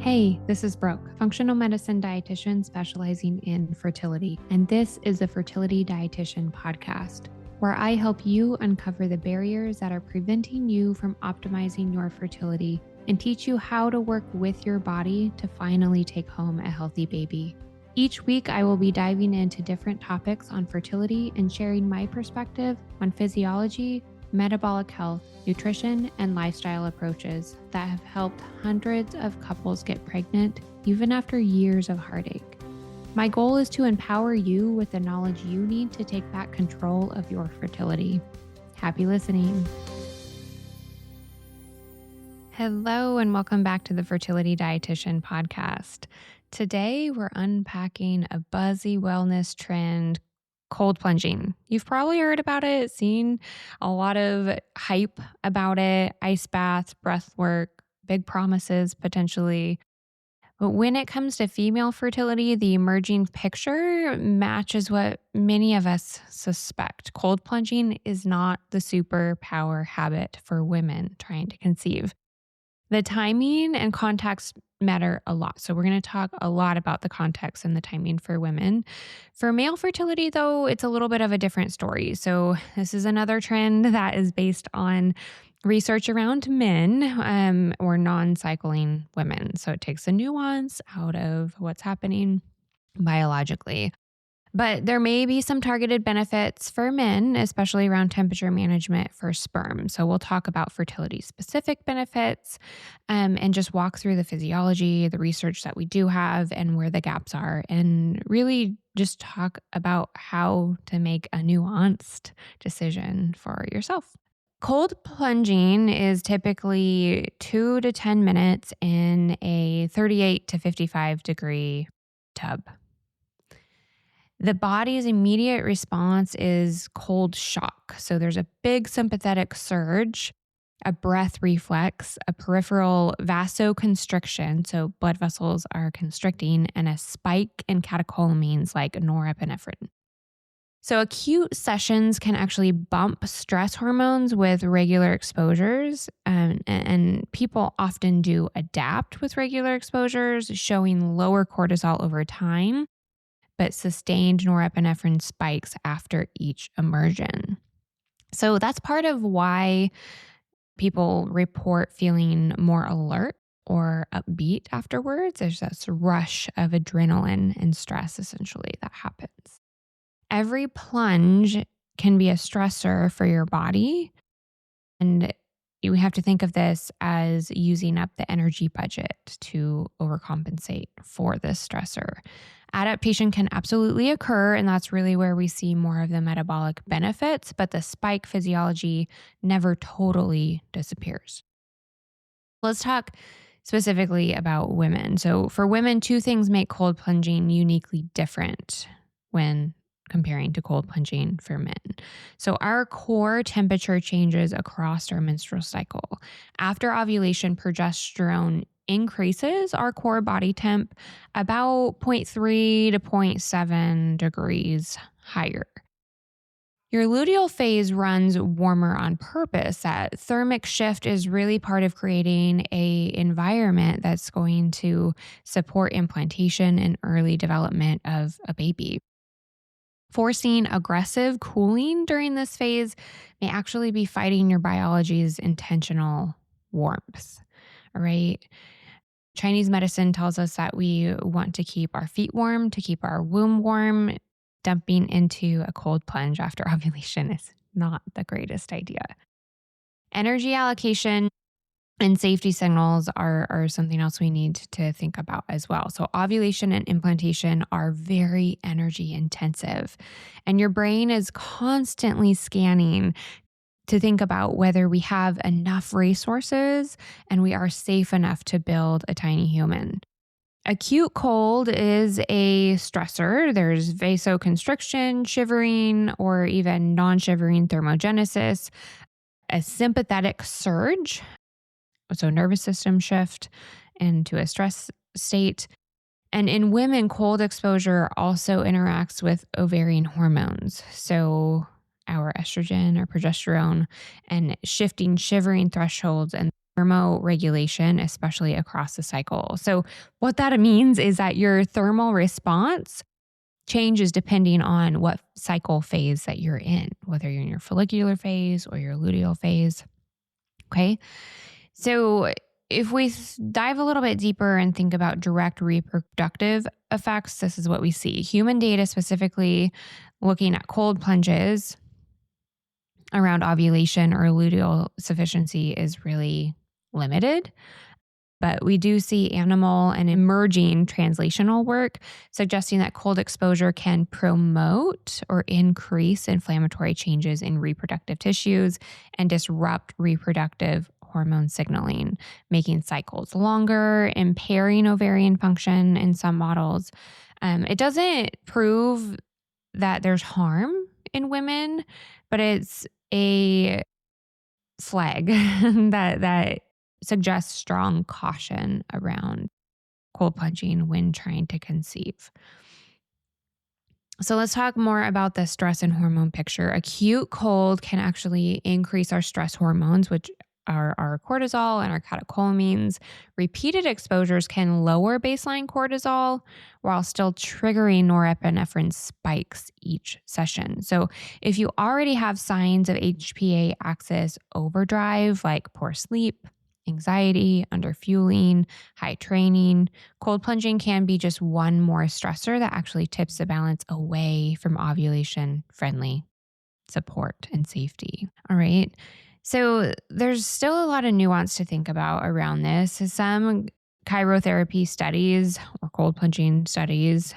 Hey, this is Brooke, functional medicine dietitian specializing in fertility, and this is the Fertility Dietitian podcast, where I help you uncover the barriers that are preventing you from optimizing your fertility and teach you how to work with your body to finally take home a healthy baby. Each week, I will be diving into different topics on fertility and sharing my perspective on physiology, metabolic health, nutrition, and lifestyle approaches that have helped hundreds of couples get pregnant even after years of heartache. My goal is to empower you with the knowledge you need to take back control of your fertility. Happy listening. Hello, and welcome back to the Fertility Dietitian podcast. Today, we're unpacking a buzzy wellness trend, cold plunging. You've probably heard about it, seen a lot of hype about it, ice baths, breath work, big promises potentially. But when it comes to female fertility, the emerging picture matches what many of us suspect. Cold plunging is not the superpower habit for women trying to conceive. The timing and context matter a lot. So we're going to talk a lot about the context and the timing for women. For male fertility, though, it's a little bit of a different story. So this is another trend that is based on research around men or non-cycling women. So it takes the nuance out of what's happening biologically. But there may be some targeted benefits for men, especially around temperature management for sperm. So we'll talk about fertility-specific benefits and just walk through the physiology, the research that we do have, and where the gaps are, and really just talk about how to make a nuanced decision for yourself. Cold plunging is typically 2 to 10 minutes in a 38 to 55 degree tub. The body's immediate response is cold shock. So there's a big sympathetic surge, a breath reflex, a peripheral vasoconstriction, so blood vessels are constricting, and a spike in catecholamines like norepinephrine. So acute sessions can actually bump stress hormones with regular exposures, and people often do adapt with regular exposures, showing lower cortisol over time, but sustained norepinephrine spikes after each immersion. So that's part of why people report feeling more alert or upbeat afterwards. There's this rush of adrenaline and stress, essentially, that happens. Every plunge can be a stressor for your body, and you have to think of this as using up the energy budget to overcompensate for this stressor. Adaptation can absolutely occur, and that's really where we see more of the metabolic benefits, but the spike physiology never totally disappears. Let's talk specifically about women. So for women, two things make cold plunging uniquely different when comparing to cold plunging for men. So our core temperature changes across our menstrual cycle. After ovulation, progesterone increases our core body temp about 0.3 to 0.7 degrees higher. Your luteal phase runs warmer on purpose. That thermic shift is really part of creating an environment that's going to support implantation and early development of a baby. Forcing aggressive cooling during this phase may actually be fighting your biology's intentional warmth, all right? Chinese medicine tells us that we want to keep our feet warm, to keep our womb warm. Dumping into a cold plunge after ovulation is not the greatest idea. Energy allocation and safety signals are something else we need to think about as well. So ovulation and implantation are very energy intensive, and your brain is constantly scanning to think about whether we have enough resources and we are safe enough to build a tiny human. Acute cold is a stressor. There's vasoconstriction, shivering, or even non-shivering thermogenesis, a sympathetic surge, so nervous system shift into a stress state. And in women, cold exposure also interacts with ovarian hormones. So our estrogen or progesterone and shifting shivering thresholds and thermoregulation, especially across the cycle. So, what that means is that your thermal response changes depending on what cycle phase that you're in, whether you're in your follicular phase or your luteal phase. Okay. So, if we dive a little bit deeper and think about direct reproductive effects, this is what we see. Human data, specifically looking at cold plunges around ovulation or luteal sufficiency, is really limited. But we do see animal and emerging translational work suggesting that cold exposure can promote or increase inflammatory changes in reproductive tissues and disrupt reproductive hormone signaling, making cycles longer, impairing ovarian function in some models. It doesn't prove that there's harm in women, but it's a flag that suggests strong caution around cold plunging when trying to conceive. So let's talk more about the stress and hormone picture. Acute cold can actually increase our stress hormones, which are our cortisol and our catecholamines. Repeated exposures can lower baseline cortisol while still triggering norepinephrine spikes each session. So if you already have signs of HPA axis overdrive, like poor sleep, anxiety, underfueling, high training, cold plunging can be just one more stressor that actually tips the balance away from ovulation friendly support and safety. All right. So there's still a lot of nuance to think about around this. Some chirotherapy studies or cold plunging studies,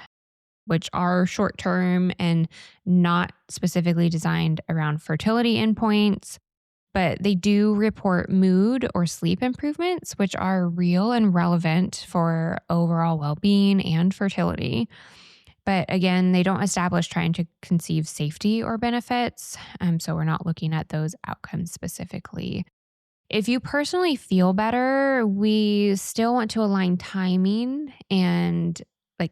which are short term and not specifically designed around fertility endpoints, but they do report mood or sleep improvements, which are real and relevant for overall well-being and fertility. But again, they don't establish trying to conceive safety or benefits. So we're not looking at those outcomes specifically. If you personally feel better, we still want to align timing and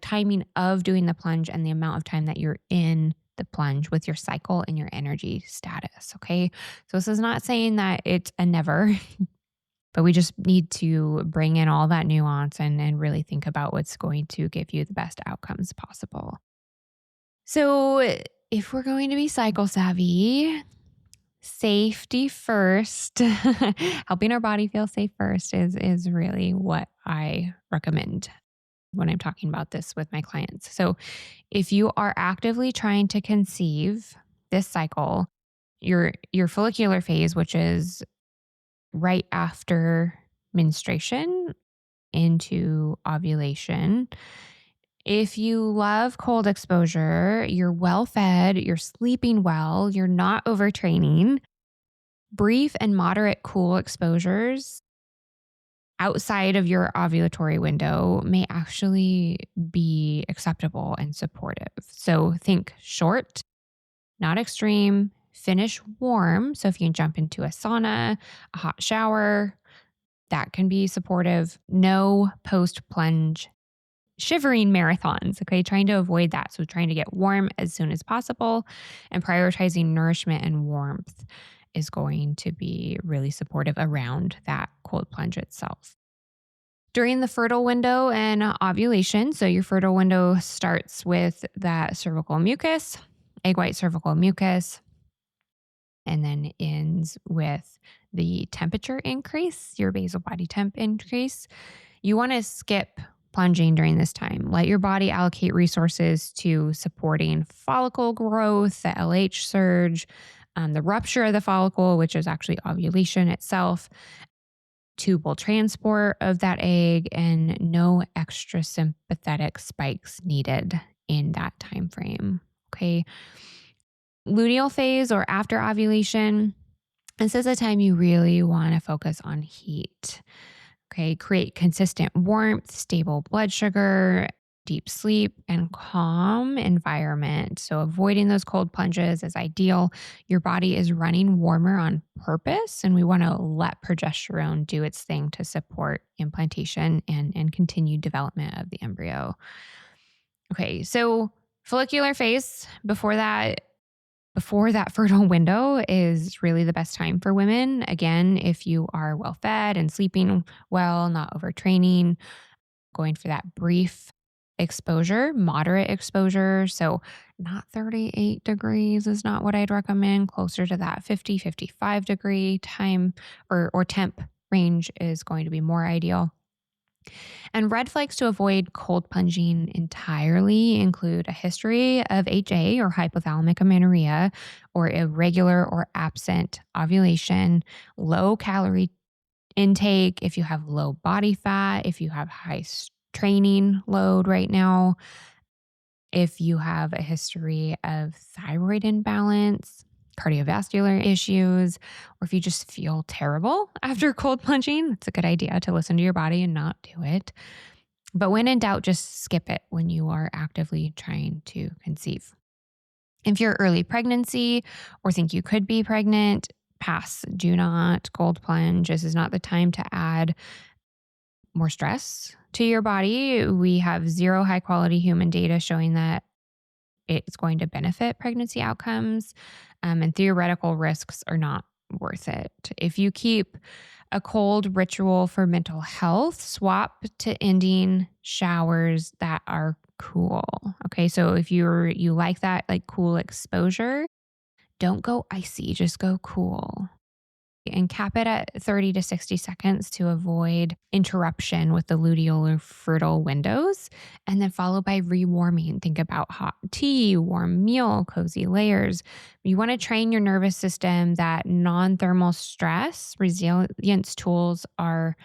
timing of doing the plunge and the amount of time that you're in the plunge with your cycle and your energy status. Okay. So this is not saying that it's a never, but we just need to bring in all that nuance and really think about what's going to give you the best outcomes possible. So if we're going to be cycle savvy, safety first, helping our body feel safe first is really what I recommend when I'm talking about this with my clients. So if you are actively trying to conceive this cycle, your follicular phase, which is right after menstruation into ovulation, if you love cold exposure, you're well fed, you're sleeping well, you're not overtraining, brief and moderate cool exposures outside of your ovulatory window may actually be acceptable and supportive. So think short, not extreme, finish warm. So if you can jump into a sauna, a hot shower, that can be supportive. No post plunge shivering marathons, okay? Trying to avoid that. So trying to get warm as soon as possible and prioritizing nourishment and warmth is going to be really supportive around that cold plunge itself. During the fertile window and ovulation, so your fertile window starts with that cervical mucus, egg white cervical mucus, and then ends with the temperature increase, your basal body temp increase. You want to skip plunging during this time. Let your body allocate resources to supporting follicle growth, the LH surge, the rupture of the follicle, which is actually ovulation itself, tubal transport of that egg, and no extra sympathetic spikes needed in that time frame. Okay. Luteal phase or after ovulation, this is a time you really want to focus on heat. Okay. Create consistent warmth, stable blood sugar, deep sleep, and calm environment. So avoiding those cold plunges is ideal. Your body is running warmer on purpose, and we want to let progesterone do its thing to support implantation and continued development of the embryo. Okay, so follicular phase, before that, before that fertile window is really the best time for women. Again, if you are well fed and sleeping well, not overtraining, going for that brief exposure, moderate exposure. So, not 38 degrees is not what I'd recommend. Closer to that 50, 55-degree time or temp range is going to be more ideal. And red flags to avoid cold plunging entirely include a history of HA or hypothalamic amenorrhea, or irregular or absent ovulation, low calorie intake, if you have low body fat, if you have high training load right now, if you have a history of thyroid imbalance, cardiovascular issues, or if you just feel terrible after cold plunging, it's a good idea to listen to your body and not do it. But when in doubt, just skip it when you are actively trying to conceive. If you're early pregnancy or think you could be pregnant, pass. Do not cold plunge. This is not the time to add more stress to your body. We have zero high quality human data showing that it's going to benefit pregnancy outcomes, and theoretical risks are not worth it. If you keep a cold ritual for mental health, swap to ending showers that are cool. Okay, so if you like that like cool exposure, don't go icy, just go cool. And cap it at 30 to 60 seconds to avoid interruption with the luteal or fertile windows. And then followed by rewarming. Think about hot tea, warm meal, cozy layers. You want to train your nervous system that non-thermal stress resilience tools are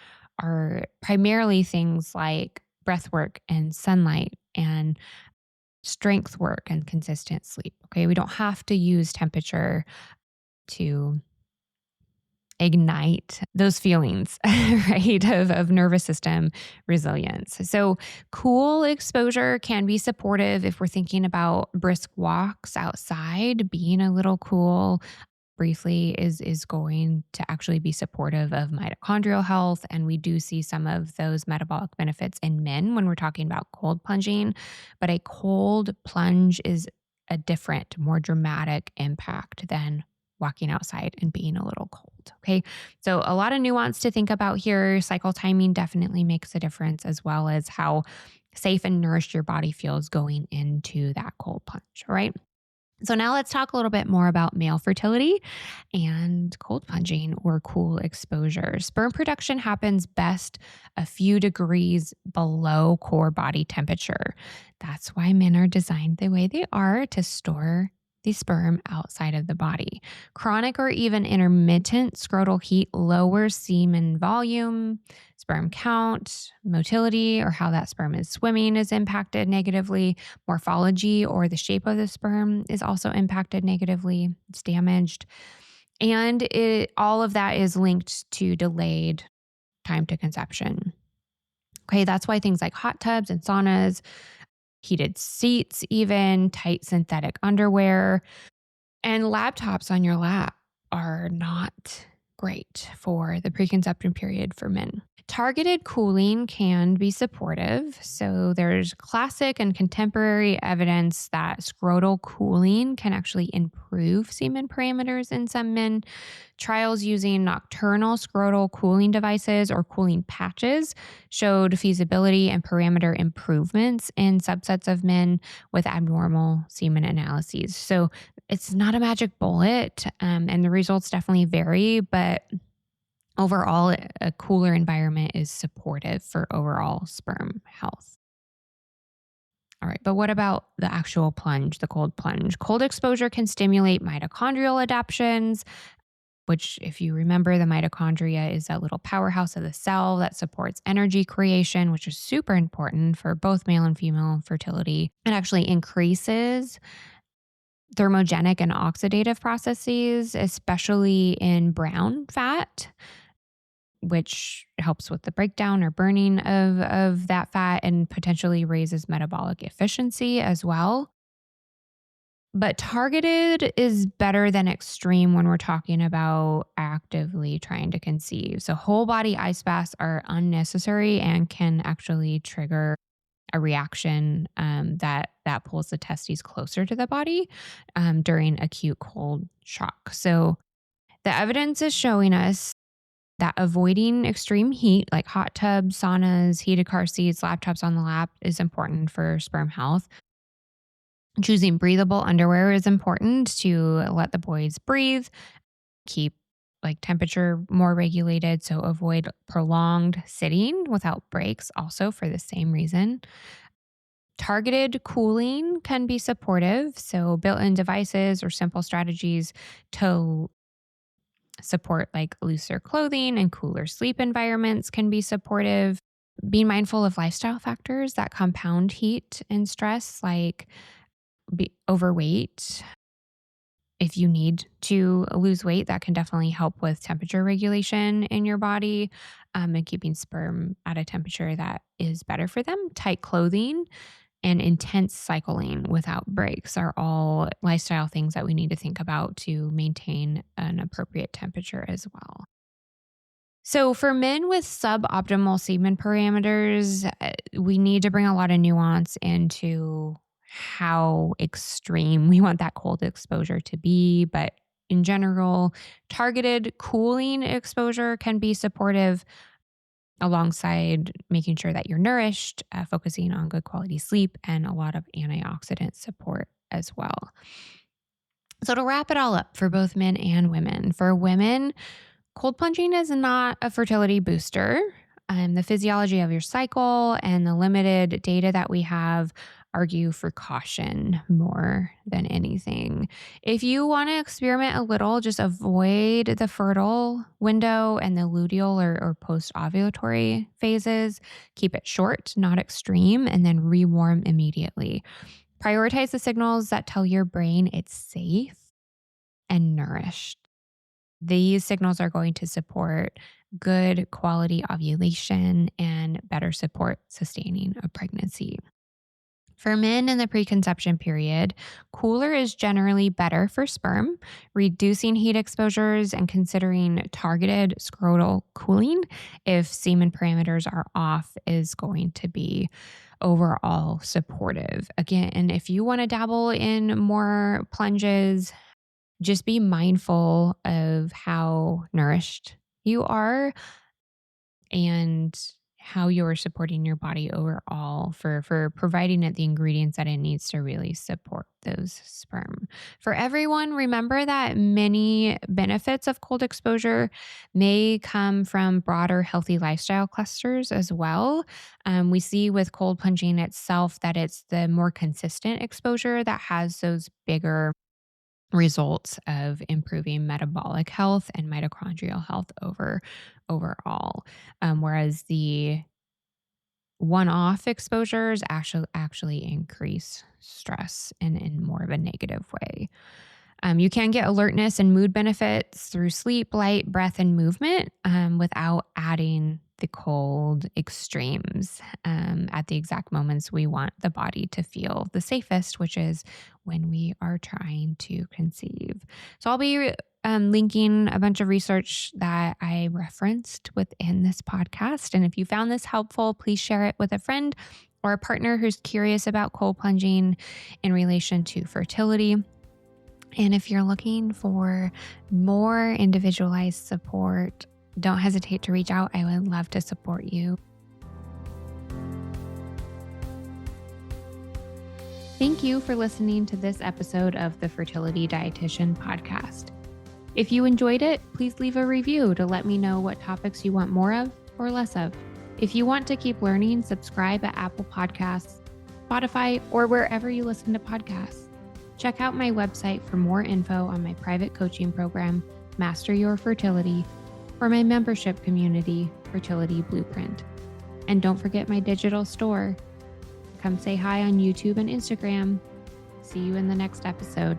primarily things like breathwork and sunlight and strength work and consistent sleep. Okay. We don't have to use temperature to ignite those feelings, right, of nervous system resilience. So, cool exposure can be supportive if we're thinking about brisk walks outside. Being a little cool briefly is going to actually be supportive of mitochondrial health. And we do see some of those metabolic benefits in men when we're talking about cold plunging. But a cold plunge is a different, more dramatic impact than walking outside and being a little cold. Okay. So, a lot of nuance to think about here. Cycle timing definitely makes a difference, as well as how safe and nourished your body feels going into that cold plunge. All right. So now let's talk a little bit more about male fertility and cold plunging or cool exposure. Sperm production happens best a few degrees below core body temperature. That's why men are designed the way they are, to store the sperm outside of the body. Chronic or even intermittent scrotal heat lowers semen volume, sperm count, motility, or how that sperm is swimming is impacted negatively. Morphology, or the shape of the sperm, is also impacted negatively. It's damaged. And all of that is linked to delayed time to conception. Okay, that's why things like hot tubs and saunas, heated seats, even tight synthetic underwear, and laptops on your lap are not great for the preconception period for men. Targeted cooling can be supportive. So there's classic and contemporary evidence that scrotal cooling can actually improve semen parameters in some men. Trials using nocturnal scrotal cooling devices or cooling patches showed feasibility and parameter improvements in subsets of men with abnormal semen analyses. So it's not a magic bullet, and the results definitely vary, but overall, a cooler environment is supportive for overall sperm health. All right, but what about the actual plunge, the cold plunge? Cold exposure can stimulate mitochondrial adaptations, which, if you remember, the mitochondria is that little powerhouse of the cell that supports energy creation, which is super important for both male and female fertility. It actually increases thermogenic and oxidative processes, especially in brown fat, which helps with the breakdown or burning of that fat and potentially raises metabolic efficiency as well. But targeted is better than extreme when we're talking about actively trying to conceive. So whole body ice baths are unnecessary and can actually trigger a reaction that pulls the testes closer to the body during acute cold shock. So the evidence is showing us that avoiding extreme heat, like hot tubs, saunas, heated car seats, laptops on the lap, is important for sperm health. Choosing breathable underwear is important to let the boys breathe, keep like temperature more regulated. So avoid prolonged sitting without breaks, also for the same reason. Targeted cooling can be supportive. So built in devices or simple strategies to support like looser clothing and cooler sleep environments can be supportive. Being mindful of lifestyle factors that compound heat and stress, like be overweight. If you need to lose weight, that can definitely help with temperature regulation in your body and keeping sperm at a temperature that is better for them. Tight clothing and intense cycling without breaks are all lifestyle things that we need to think about to maintain an appropriate temperature as well. So, for men with suboptimal semen parameters, we need to bring a lot of nuance into how extreme we want that cold exposure to be. But in general, targeted cooling exposure can be supportive alongside making sure that you're nourished, focusing on good quality sleep, and a lot of antioxidant support as well. So, to wrap it all up for both men and women, for women, cold plunging is not a fertility booster. The physiology of your cycle and the limited data that we have argue for caution more than anything. If you want to experiment a little, just avoid the fertile window and the luteal or post-ovulatory phases. Keep it short, not extreme, and then rewarm immediately. Prioritize the signals that tell your brain it's safe and nourished. These signals are going to support good quality ovulation and better support sustaining a pregnancy. For men in the preconception period, cooler is generally better for sperm. Reducing heat exposures and considering targeted scrotal cooling if semen parameters are off is going to be overall supportive. Again, and if you want to dabble in more plunges, just be mindful of how nourished you are and how you're supporting your body overall for providing it the ingredients that it needs to really support those sperm. For everyone, remember that many benefits of cold exposure may come from broader healthy lifestyle clusters as well. We see with cold plunging itself that it's the more consistent exposure that has those bigger results of improving metabolic health and mitochondrial health overall. Whereas the one-off exposures actually increase stress in more of a negative way. You can get alertness and mood benefits through sleep, light, breath, and movement without adding the cold extremes at the exact moments we want the body to feel the safest, which is when we are trying to conceive. So I'll be linking a bunch of research that I referenced within this podcast. And if you found this helpful, please share it with a friend or a partner who's curious about cold plunging in relation to fertility. And if you're looking for more individualized support, don't hesitate to reach out. I would love to support you. Thank you for listening to this episode of the Fertility Dietitian podcast. If you enjoyed it, please leave a review to let me know what topics you want more of or less of. If you want to keep learning, subscribe at Apple Podcasts, Spotify, or wherever you listen to podcasts. Check out my website for more info on my private coaching program, Master Your Fertility, or my membership community, Fertility Blueprint. And don't forget my digital store. Come say hi on YouTube and Instagram. See you in the next episode.